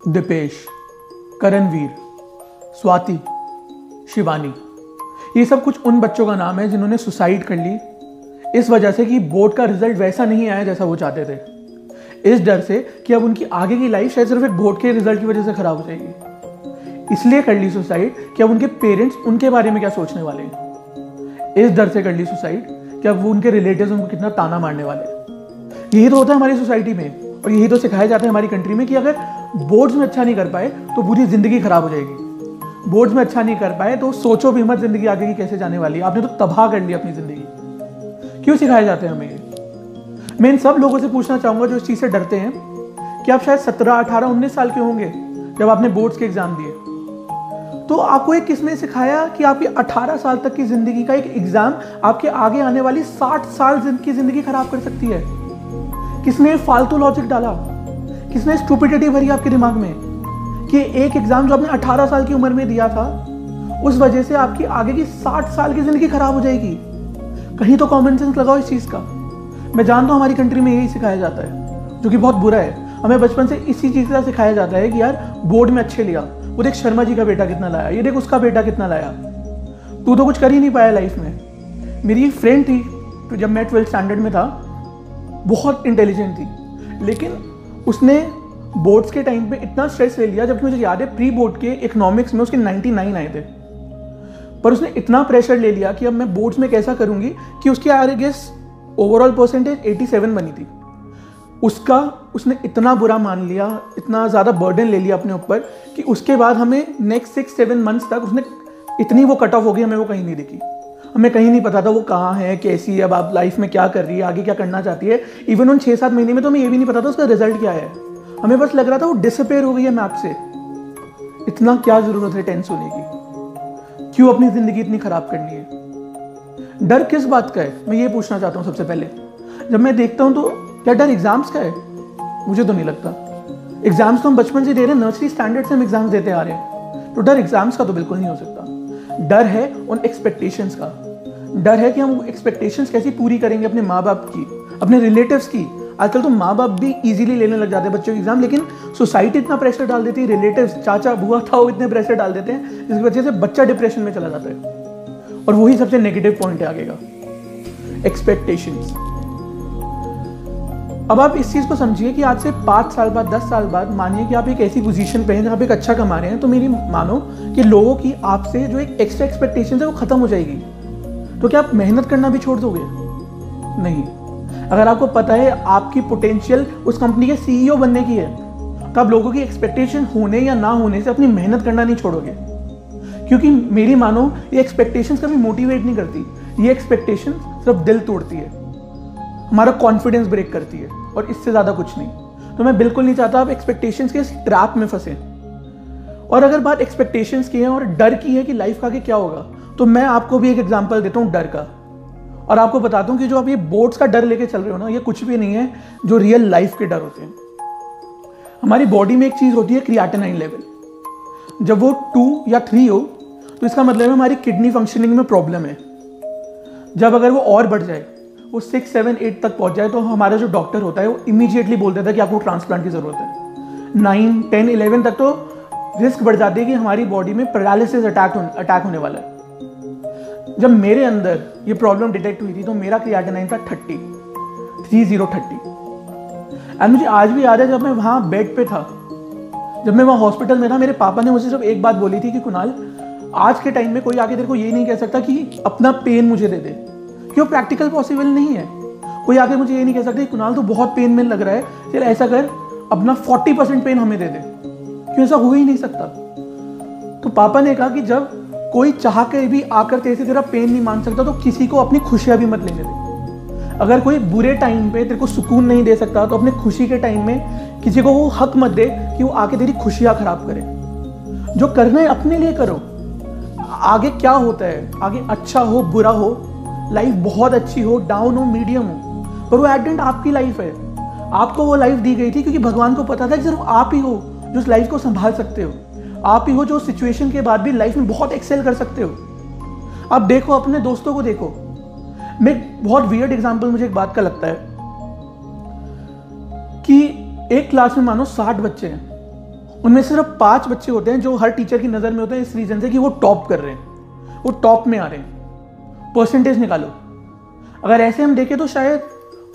दिपेश, करणवीर, स्वाति, शिवानी, ये सब कुछ उन बच्चों का नाम है जिन्होंने सुसाइड कर ली इस वजह से कि बोर्ड का रिजल्ट वैसा नहीं आया जैसा वो चाहते थे। इस डर से कि अब उनकी आगे की लाइफ शायद सिर्फ एक बोर्ड के रिजल्ट की वजह से खराब हो जाएगी, इसलिए कर ली सुसाइड कि अब उनके पेरेंट्स उनके बारे में क्या सोचने वाले हैं। इस डर से कर ली सुसाइड कि अब वो उनके रिलेटिव्स उनको कितना ताना मारने वाले हैं। यही तो होता है हमारी सोसाइटी में, और यही तो सिखाया जाता है हमारी कंट्री में कि अगर बोर्ड्स में अच्छा नहीं कर पाए तो पूरी जिंदगी खराब हो जाएगी। बोर्ड्स में अच्छा नहीं कर पाए तो सोचो भी मत जिंदगी आगे की कैसे जाने वाली है, आपने तो तबाह कर ली अपनी जिंदगी। क्यों सिखाया जाते हैं हमें ये? मैं इन सब लोगों से पूछना चाहूंगा जो इस चीज से डरते हैं कि आप शायद 17, 18, 19 साल के होंगे जब आपने बोर्ड्स के एग्जाम दिए, तो आपको एक किसने सिखाया कि आपकी 18 साल तक की जिंदगी का एक एग्जाम आपके आगे आने वाली 60 साल की जिंदगी खराब कर सकती है? किसने फालतू लॉजिक डाला? किसने स्टुपिडिटी भरी आपके दिमाग में कि एक एग्जाम जो आपने 18 साल की उम्र में दिया था उस वजह से आपकी आगे की 60 साल की जिंदगी खराब हो जाएगी? कहीं तो कॉमन सेंस लगाओ इस चीज का। मैं जानता हूं हमारी कंट्री में यही सिखाया जाता है, जो कि बहुत बुरा है। हमें बचपन से इसी चीज का सिखाया जाता है कि यार बोर्ड में अच्छे लिया, वो देख शर्मा जी का बेटा कितना लाया, ये देख उसका बेटा कितना लाया, तू तो कुछ कर ही नहीं पाया लाइफ में। मेरी एक फ्रेंड थी तो जब मैं 12th स्टैंडर्ड में था, बहुत इंटेलिजेंट थी, लेकिन उसने बोर्ड्स के टाइम पे इतना स्ट्रेस ले लिया, जबकि मुझे याद है प्री बोर्ड के इकोनॉमिक्स में उसके 99 आए थे, पर उसने इतना प्रेशर ले लिया कि अब मैं बोर्ड्स में कैसा करूंगी कि उसकी आई गेस ओवरऑल परसेंटेज 87 बनी थी। उसने इतना बुरा मान लिया, इतना ज़्यादा बर्डन ले लिया अपने ऊपर कि उसके बाद हमें नेक्स्ट 6-7 मंथ्स तक उसने इतनी वो कट ऑफ हो गई, हमें वो कहीं नहीं दिखी। हमें कहीं नहीं पता था वो कहाँ है, कैसी है, अब आप लाइफ में क्या कर रही है, आगे क्या करना चाहती है। इवन उन 6-7 महीने में तो हमें ये भी नहीं पता था उसका रिजल्ट क्या है। हमें बस लग रहा था वो डिसअपेयर हो गई है मैप से। इतना क्या जरूरत है टेंस होने की? क्यों अपनी जिंदगी इतनी खराब करनी है? डर किस बात का है, मैं ये पूछना चाहता हूँ सबसे पहले। जब मैं देखता हूँ तो क्या डर एग्जाम्स का है? मुझे तो नहीं लगता। एग्जाम्स तो हम बचपन से दे रहे हैं, नर्सरी स्टैंडर्ड से हम एग्जाम्स देते आ रहे हैं, तो डर एग्जाम्स का तो बिल्कुल नहीं हो सकता। डर है उन एक्सपेक्टेशंस का। डर है कि हम एक्सपेक्टेशंस कैसी पूरी करेंगे अपने माँ बाप की, अपने रिलेटिव्स की। आजकल तो माँ बाप भी इजीली लेने लग जाते हैं बच्चों के एग्जाम, लेकिन सोसाइटी इतना प्रेशर डाल देती है, रिलेटिव्स, चाचा बुआ था वो इतने प्रेशर डाल देते हैं जिसकी वजह से बच्चा डिप्रेशन में चला जाता है। और वही सबसे नेगेटिव पॉइंट है आगे का, एक्सपेक्टेशंस। अब आप इस चीज को समझिए कि आज से 5 साल बाद, 10 साल बाद, मानिए कि आप एक ऐसी पोजीशन पे हैं जहां पे एक अच्छा कमा रहे हैं, तो मेरी मानो कि लोगों की आपसे जो एक एक्स्ट्रा एक्सपेक्टेशन है वो खत्म हो जाएगी। तो क्या आप मेहनत करना भी छोड़ दोगे? नहीं। अगर आपको पता है आपकी पोटेंशियल उस कंपनी के सीईओ बनने की है, तो आप लोगों की एक्सपेक्टेशन होने या ना होने से अपनी मेहनत करना नहीं छोड़ोगे। क्योंकि मेरी मानो ये एक्सपेक्टेशंस कभी मोटिवेट नहीं करती, ये एक्सपेक्टेशन सिर्फ दिल तोड़ती है, हमारा कॉन्फिडेंस ब्रेक करती है, और इससे ज्यादा कुछ नहीं। तो मैं बिल्कुल नहीं चाहता आप एक्सपेक्टेशंस के ट्रैप में फंसे। और अगर बात एक्सपेक्टेशंस की है और डर की है कि लाइफ का आगे क्या होगा, तो मैं आपको भी एक एग्जांपल देता हूं डर का, और आपको बताता हूं कि जो आप ये बोर्ड्स का डर लेके चल रहे हो ना, ये कुछ भी नहीं है जो रियल लाइफ के डर होते हैं। हमारी बॉडी में एक चीज होती है क्रिएटिनिन लेवल। जब वो 2 या 3 हो तो इसका मतलब है हमारी किडनी फंक्शनिंग में प्रॉब्लम है। जब अगर वो और बढ़ जाए, वो 6, 7, 8 तक पहुंच जाए, तो हमारा जो डॉक्टर होता है वो इमीडिएटली बोल देता है कि आपको ट्रांसप्लांट की जरूरत है। 9, 10, 11 तक तो रिस्क बढ़ जाती है कि हमारी बॉडी में पैरालिसिस अटैक होने वाला है। जब मेरे अंदर ये प्रॉब्लम डिटेक्ट हुई थी तो मेरा क्रिएटिनिन था 30 एंड मुझे आज भी याद है जब मैं वहां बेड पे था, जब मैं वहां हॉस्पिटल में था, मेरे पापा ने मुझे सिर्फ एक बात बोली थी कि कुणाल, आज के टाइम में कोई आके तेरे को ये नहीं कह सकता कि अपना पेन मुझे दे दे, क्यों प्रैक्टिकल पॉसिबल नहीं है। कोई आके मुझे ये नहीं कह सकता कि कुणाल तो बहुत पेन में लग रहा है, चल ऐसा कर अपना 40% पेन हमें दे दे, क्यों ऐसा हो ही नहीं सकता। तो पापा ने कहा कि जब कोई चाह के भी आकर तेरे से तेरा पेन नहीं मान सकता, तो किसी को अपनी खुशियां भी मत लेने दे। अगर कोई बुरे टाइम पे तेरे को सुकून नहीं दे सकता, तो अपने खुशी के टाइम में किसी को वो हक मत दे कि वो आके तेरी खुशियां खराब करे। जो करना है अपने लिए करो। आगे क्या होता है, आगे अच्छा हो बुरा हो, लाइफ बहुत अच्छी हो, डाउन हो, मीडियम हो, पर वो एट द एंड आपकी लाइफ है। आपको वो लाइफ दी गई थी क्योंकि भगवान को पता था कि सिर्फ आप ही हो जो उस लाइफ को संभाल सकते हो। आप ही हो जो सिचुएशन के बाद भी लाइफ में बहुत एक्सेल कर सकते हो। अब देखो अपने दोस्तों को देखो। मैं बहुत वियर्ड एग्जांपल मुझे एक बात का लगता है कि एक क्लास में मानो 60 बच्चे हैं, उनमें सिर्फ 5 बच्चे होते हैं जो हर टीचर की नज़र में होते हैं इस रीजन से कि वो टॉप कर रहे हैं, वो टॉप में आ रहे हैं। परसेंटेज निकालो, अगर ऐसे हम देखें तो शायद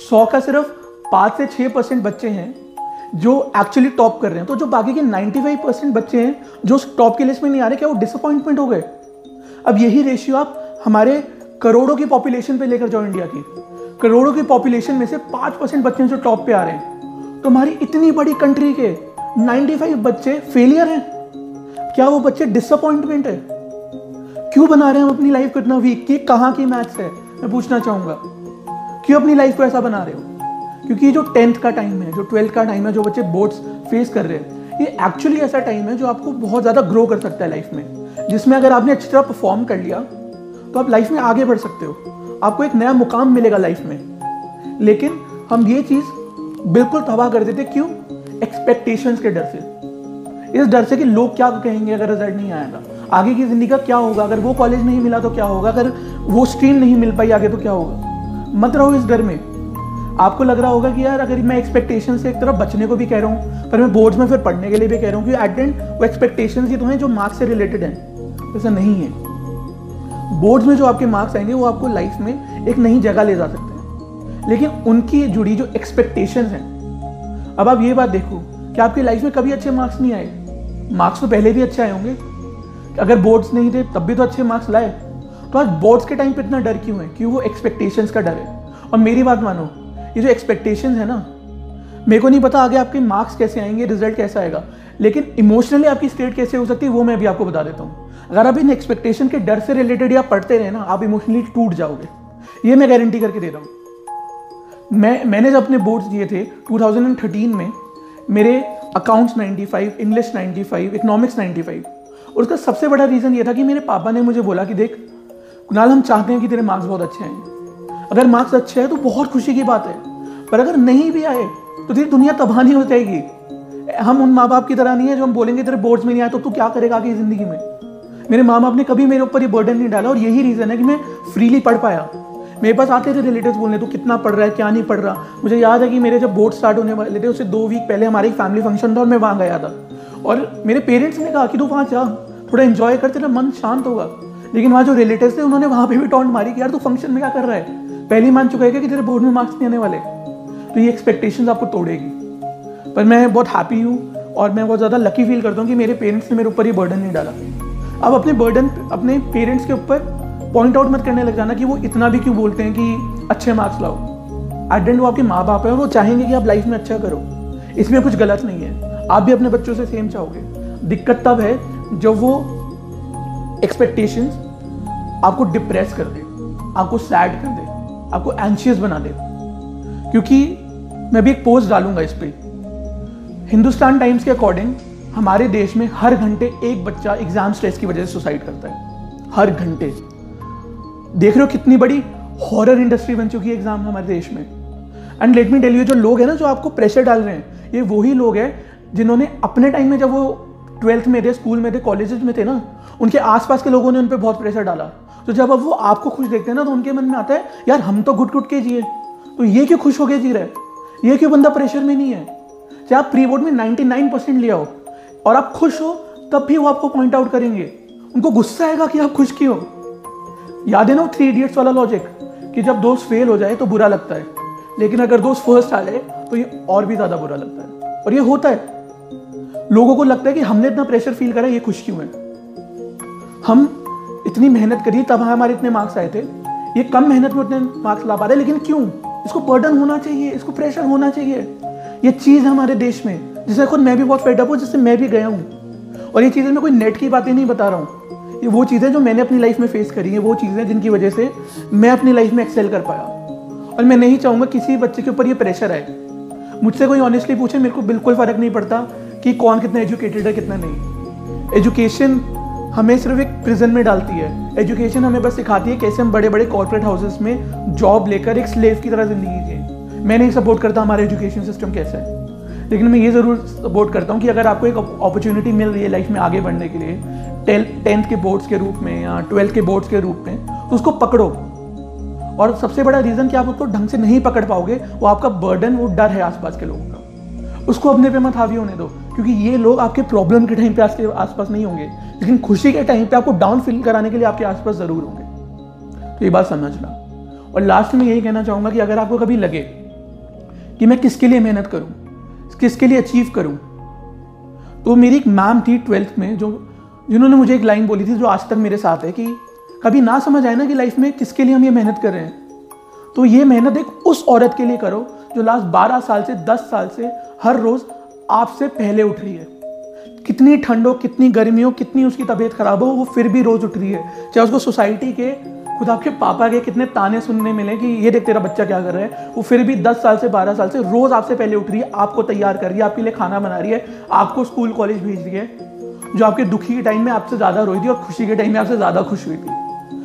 100 का सिर्फ 5 से 6% बच्चे हैं जो एक्चुअली टॉप कर रहे हैं। तो जो बाकी के 95% बच्चे हैं जो टॉप की लिस्ट में नहीं आ रहे, क्या वो डिसअपॉइंटमेंट हो गए? अब यही रेशियो आप हमारे करोड़ों की पॉपुलेशन पे लेकर जाओ, इंडिया की करोड़ों की पॉपुलेशन में से 5% बच्चे जो टॉप पे आ रहे हैं, तो हमारी इतनी बड़ी कंट्री के 95 बच्चे फेलियर हैं। क्या वो बच्चे डिसअपॉइंटमेंट है? क्यों बना रहे हैं हम अपनी लाइफ को इतना वीक? कि कहाँ की मैथ्स है, मैं पूछना चाहूँगा। क्यों अपनी लाइफ को ऐसा बना रहे हो? क्योंकि जो 10th का टाइम है, जो 12th का टाइम है, जो बच्चे बोर्ड्स फेस कर रहे हैं, ये एक्चुअली ऐसा टाइम है जो आपको बहुत ज़्यादा ग्रो कर सकता है लाइफ में, जिसमें अगर आपने अच्छी तरह परफॉर्म कर लिया तो आप लाइफ में आगे बढ़ सकते हो, आपको एक नया मुकाम मिलेगा लाइफ में। लेकिन हम ये चीज़ बिल्कुल तबाह कर देते। क्यों? एक्सपेक्टेशंस के डर से, इस डर से कि लोग क्या कहेंगे अगर रिजल्ट नहीं आएगा, आगे की ज़िंदगी का क्या होगा, अगर वो कॉलेज नहीं मिला तो क्या होगा, अगर वो स्ट्रीम नहीं मिल पाई आगे तो क्या होगा। मत रहो इस डर में। आपको लग रहा होगा कि यार अगर मैं एक्सपेक्टेशन से एक तरफ बचने को भी कह रहा हूँ, पर मैं बोर्ड्स में फिर पढ़ने के लिए भी कह रहा हूँ, कि एट द एंड वो एक्सपेक्टेशंस ही तो हैं जो मार्क्स से रिलेटेड हैं। ऐसा नहीं है। बोर्ड्स में जो आपके मार्क्स आएंगे वो आपको लाइफ में एक नई जगह ले जा सकते हैं, लेकिन उनकी जुड़ी जो एक्सपेक्टेशंस हैं। अब आप ये बात देखो कि आपकी लाइफ में कभी अच्छे मार्क्स नहीं आए, मार्क्स तो पहले भी अच्छे आए होंगे, अगर बोर्ड्स नहीं थे तब भी तो अच्छे मार्क्स लाए, तो आज बोर्ड्स के टाइम पे इतना डर क्यों है? क्यों? वो एक्सपेक्टेशंस का डर है। और मेरी बात मानो, ये जो एक्सपेक्टेशंस है ना, मेरे को नहीं पता आगे आपके मार्क्स कैसे आएंगे, रिजल्ट कैसा आएगा, लेकिन इमोशनली आपकी स्टेट कैसे हो सकती है वो मैं भी आपको बता देता हूँ। अगर आप इन एक्सपेक्टेशन के डर से रिलेटेड या पढ़ते रहे ना, आप इमोशनली टूट जाओगे, ये मैं गारंटी करके दे रहा हूँ। मैंने जब अपने बोर्ड्स दिए थे 2013 में, मेरे अकाउंट्स 95, इंग्लिश 95, इकोनॉमिक्स 95, और उसका सबसे बड़ा रीज़न ये था कि मेरे पापा ने मुझे बोला कि देख कुणाल, हम चाहते हैं कि तेरे मार्क्स बहुत अच्छे आएंगे, अगर मार्क्स अच्छे हैं तो बहुत खुशी की बात है, पर अगर नहीं भी आए तो तेरी दुनिया तबाह नहीं हो जाएगी। हम उन माँ बाप की तरह नहीं है जो हम बोलेंगे तेरे बोर्ड्स में नहीं आए तो तू क्या करेगा आगे ज़िंदगी में। मेरे माँ बाप ने कभी मेरे ऊपर ये बर्डन नहीं डाला, और यही रीज़न है कि मैं फ्रीली पढ़ पाया। मेरे पास आते थे रिलेटिव्स बोलने, तो कितना पढ़ रहा है, क्या नहीं पढ़ रहा। मुझे याद है कि मेरे जब बोर्ड स्टार्ट होने वाले थे उससे 2 वीक पहले हमारे एक फैमिली फंक्शन था और मैं वहाँ गया था, और मेरे पेरेंट्स ने कहा कि तू वहाँ जा, थोड़ा एंजॉय कर, तेरा मन शांत होगा। लेकिन वहाँ जो रिलेटिव्स थे उन्होंने वहाँ पे भी टॉन्ट मारी कि यार तू फंक्शन में क्या कर रहा है, पहले ही मान चुका है कि तेरे बोर्ड में मार्क्स नहीं आने वाले। तो ये एक्सपेक्टेशंस आपको तोड़ेगी। पर मैं बहुत हैप्पी हूँ और मैं बहुत ज़्यादा लकी फील करता हूँ कि मेरे पेरेंट्स ने मेरे ऊपर ये बर्डन नहीं डाला। अब अपने बर्डन अपने पेरेंट्स के ऊपर पॉइंट आउट मत करने लग जाना कि वो इतना भी क्यों बोलते हैं कि अच्छे मार्क्स लाओ। एट द एंड वो आपके माँ बाप है और वो चाहेंगे कि आप लाइफ में अच्छा करो, इसमें कुछ गलत नहीं है। आप भी अपने बच्चों से सेम चाहोगे। दिक्कत तब है जब वो एक्सपेक्टेशंस आपको डिप्रेस कर दे, आपको सैड कर दे, आपको एंशियस बना दे। क्योंकि मैं भी एक पोस्ट डालूंगा इस पे, हिंदुस्तान टाइम्स के अकॉर्डिंग हमारे देश में हर घंटे एक बच्चा एग्जाम स्ट्रेस की वजह से सुसाइड करता है। हर घंटे। देख रहे हो कितनी बड़ी हॉरर इंडस्ट्री बन चुकी है एग्जाम हमारे देश में। And let me tell you, जो लोग हैं ना जो आपको प्रेशर डाल रहे हैं, ये वही लोग हैं जिन्होंने अपने टाइम में जब वो 12th में थे, स्कूल में थे, कॉलेजेस में थे ना, उनके आसपास के लोगों ने उन पर बहुत प्रेशर डाला। तो जब अब वो आपको खुश देखते हैं ना तो उनके मन में आता है यार हम तो घुट घुट के जिए, तो ये क्यों खुश होके जी रहे, ये क्यों बंदा प्रेशर में नहीं है। चाहे आप प्री बोर्ड में 99% ले आओ और आप खुश हो, तब भी वो आपको पॉइंट आउट करेंगे। उनको गुस्सा आएगा कि आप खुश क्यों। याद है ना 3 इडियट्स वाला लॉजिक कि जब दोस्त फेल हो जाए तो बुरा लगता है, लेकिन अगर दोस्त फर्स्ट आ जाए तो ये और भी ज्यादा बुरा लगता है। और ये होता है, लोगों को लगता है कि हमने इतना प्रेशर फील करा, ये खुश क्यों है। हम इतनी मेहनत करी तब हमारे इतने मार्क्स आए थे, ये कम मेहनत में उतने मार्क्स ला पा रहे, लेकिन क्यों। इसको बर्डन होना चाहिए, इसको प्रेशर होना चाहिए। ये चीज़ है हमारे देश में जिससे खुद मैं भी बहुत फेड अप हूँ, जिससे मैं भी गया हूँ। और ये चीज़ें मैं कोई नेट की बातें नहीं बता रहा हूँ, ये वो चीज़ें जो मैंने अपनी लाइफ में फेस करी है, वो चीज़ें जिनकी वजह से मैं अपनी लाइफ में एक्सेल कर पाया। और मैं नहीं चाहूँगा किसी बच्चे के ऊपर ये प्रेशर आए। मुझसे कोई ऑनेस्टली पूछे, मेरे को बिल्कुल फ़र्क नहीं पड़ता कि कौन कितना एजुकेटेड है कितना नहीं। एजुकेशन हमें सिर्फ एक प्रिजन में डालती है। एजुकेशन हमें बस सिखाती है कैसे हम बड़े बड़े कॉर्पोरेट हाउसेस में जॉब लेकर एक स्लेव की तरह जिंदगी जिए। मैं नहीं सपोर्ट करता हमारा एजुकेशन सिस्टम कैसा है, लेकिन मैं ये ज़रूर सपोर्ट करता हूँ कि अगर आपको एक अपॉर्चुनिटी मिल रही है लाइफ में आगे बढ़ने के लिए, 10th के बोर्ड्स के रूप में या 12th के बोर्ड्स के रूप में, तो उसको पकड़ो। और सबसे बड़ा रीज़न कि आप उसको ढंग से नहीं पकड़ पाओगे, वो आपका बर्डन, वो डर है आसपास के लोगों का, उसको अपने पे मत हावी होने दो। क्योंकि ये लोग आपके प्रॉब्लम के टाइम पे आपके आसपास नहीं होंगे, लेकिन खुशी के टाइम पे आपको डाउन फील कराने के लिए आपके आसपास जरूर होंगे। तो ये बात समझना। और लास्ट में यही कहना चाहूंगा कि अगर आपको कभी लगे कि मैं किसके लिए मेहनत करूं, किसके लिए अचीव करूं, तो मेरी एक मैम थी 12th में जिन्होंने मुझे एक लाइन बोली थी जो आज तक मेरे साथ है, कि कभी ना समझ आए ना कि लाइफ में किसके लिए हम ये मेहनत कर रहे हैं, तो ये मेहनत एक उस औरत के लिए करो जो लास्ट 12 साल से 10 साल से हर रोज आपसे पहले उठ रही है। कितनी ठंड हो, कितनी गर्मी हो, कितनी उसकी तबीयत खराब हो, वो फिर भी रोज उठ रही है। चाहे उसको सोसाइटी के, खुद आपके पापा के कितने ताने सुनने मिले कि ये देख तेरा बच्चा क्या कर रहा है, वो फिर भी 10 साल से 12 साल से रोज आपसे पहले उठ रही है, आपको तैयार कर रही है, आपके लिए खाना बना रही है, आपको स्कूल कॉलेज भेज रही है। जो आपके दुखी के टाइम में आपसे ज्यादा रोई थी और खुशी के टाइम में आपसे ज्यादा खुश हुई थी।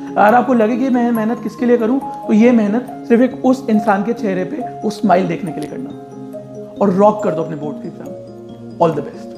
अगर आपको लगे कि मैं मेहनत किसके लिए करूं, तो ये मेहनत सिर्फ एक उस इंसान के चेहरे पे वो स्माइल देखने के लिए करना, और रॉक कर दो अपने बोर्ड के एग्जाम। All the best.